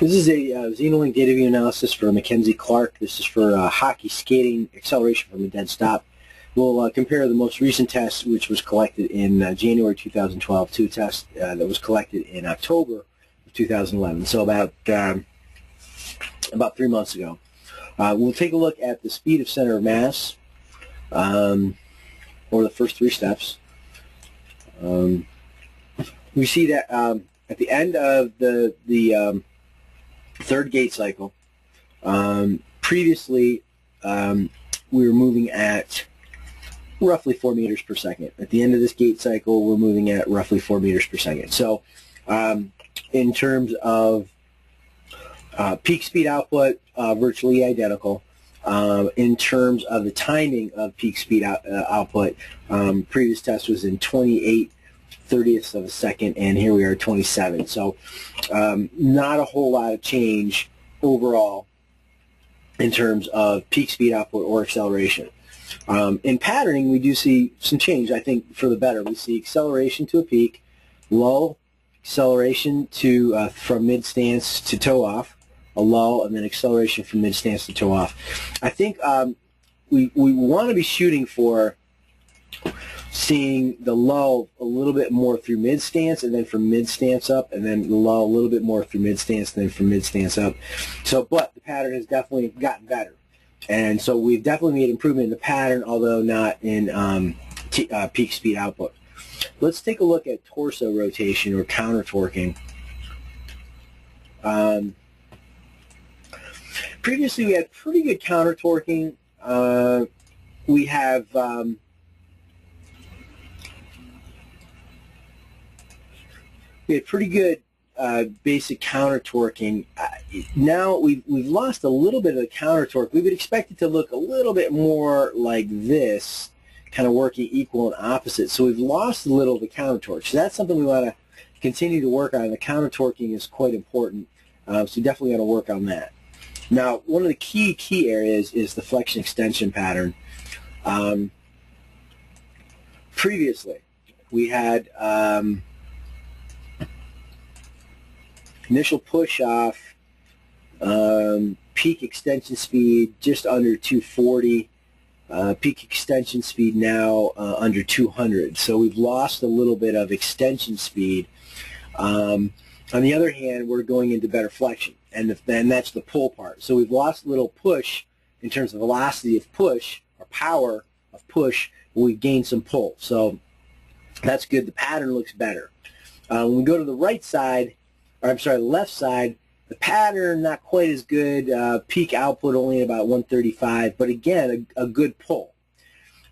This is a Xenolink data view analysis for McKenzie-Clark. This is for hockey skating acceleration from a dead stop. We'll compare the most recent test, which was collected in January 2012, to a test that was collected in October of 2011, so about 3 months ago. We'll take a look at the speed of center of mass, or the first 3 steps. We see that at the end of the third gate cycle, previously we were moving at roughly 4 meters per second. At the end of this gate cycle, we're moving at roughly 4 meters per second. So in terms of peak speed output, virtually identical. In terms of the timing of peak speed output, previous test was in 28/30ths of a second, and here we are 27. So not a whole lot of change overall in terms of peak speed output or acceleration. In patterning, we do see some change, I think, for the better. We see acceleration to a peak, lull, acceleration to from mid-stance to toe-off, a lull, and then acceleration from mid-stance to toe-off. I think we want to be shooting for seeing the lull a little bit more through mid-stance, and then from mid-stance up, and then the lull a little bit more through mid-stance, and then from mid-stance up. So, but the pattern has definitely gotten better. And so we've definitely made improvement in the pattern, although not in peak speed output. Let's take a look at torso rotation or counter-torquing. Previously, we had pretty good counter-torquing. We have pretty good basic counter-torquing. Now we've lost a little bit of the counter-torque. We would expect it to look a little bit more like this, kind of working equal and opposite. So we've lost a little of the counter-torque. So that's something we want to continue to work on. The counter-torquing is quite important, so you definitely got to work on that. Now, one of the key areas is the flexion extension pattern. Previously, we had initial push-off, peak extension speed just under 240, peak extension speed now under 200. So we've lost a little bit of extension speed. On the other hand, we're going into better flexion, and that's the pull part. So we've lost a little push in terms of velocity of push, or power of push, but we've gained some pull. So that's good. The pattern looks better. When we go to the right side, or I'm sorry, the left side, the pattern not quite as good. Peak output only about 135, but again, a good pull.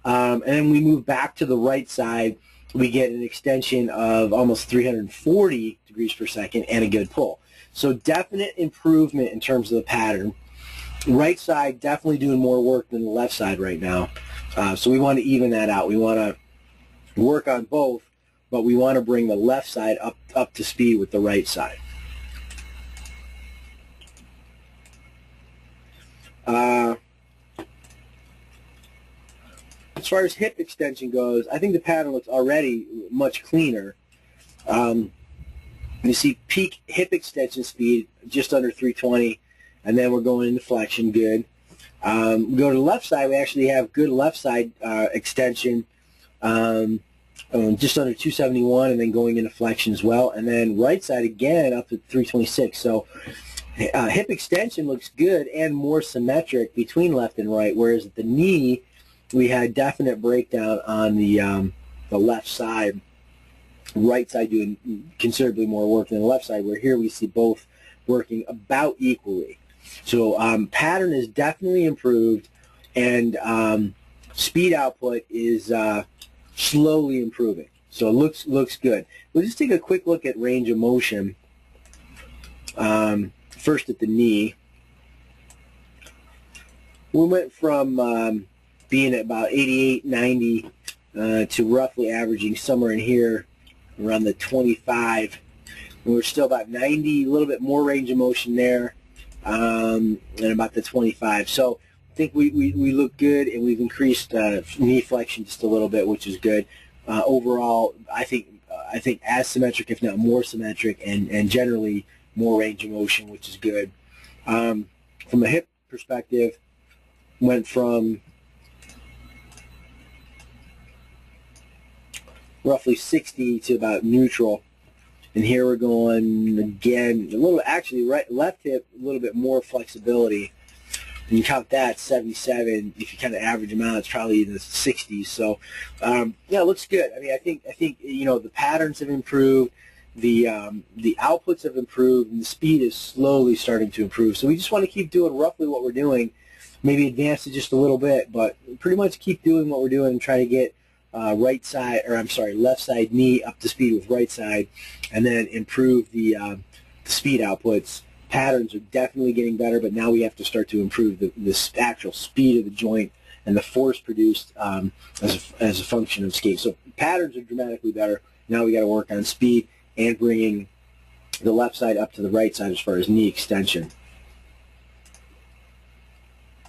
And then we move back to the right side, we get an extension of almost 340 degrees per second and a good pull. So definite improvement in terms of the pattern. Right side definitely doing more work than the left side right now. So we want to even that out. We want to work on both, but we want to bring the left side up to speed with the right side. As far as hip extension goes, I think the pattern looks already much cleaner. You see peak hip extension speed just under 320, and then we're going into flexion, good. We go to the left side, we actually have good left side extension, just under 271, and then going into flexion as well. And then right side again up to 326. So hip extension looks good and more symmetric between left and right, whereas at the knee we had definite breakdown on the left side. Right side doing considerably more work than the left side, where here we see both working about equally. So pattern is definitely improved, and speed output is slowly improving. So it looks good. We'll just take a quick look at range of motion. First at the knee. We went from being at about 88, 90 to roughly averaging somewhere in here around the 25. And we're still about 90, a little bit more range of motion there, and about the 25. So I think we look good, and we've increased knee flexion just a little bit, which is good. Overall, I think as symmetric, if not more symmetric, and generally more range of motion, which is good. From a hip perspective, went from roughly 60 to about neutral. And here we're going again, a little, actually left hip, a little bit more flexibility. And you count that, 77. If you kind of average them out, it's probably in the 60s. So, yeah, it looks good. I mean, I think the patterns have improved, the outputs have improved, and the speed is slowly starting to improve. So we just want to keep doing roughly what we're doing, maybe advance it just a little bit, but pretty much keep doing what we're doing and try to get left side knee up to speed with right side, and then improve the speed outputs. Patterns are definitely getting better, but now we have to start to improve the actual speed of the joint and the force produced as a function of skate. So patterns are dramatically better. Now we got to work on speed and bringing the left side up to the right side as far as knee extension.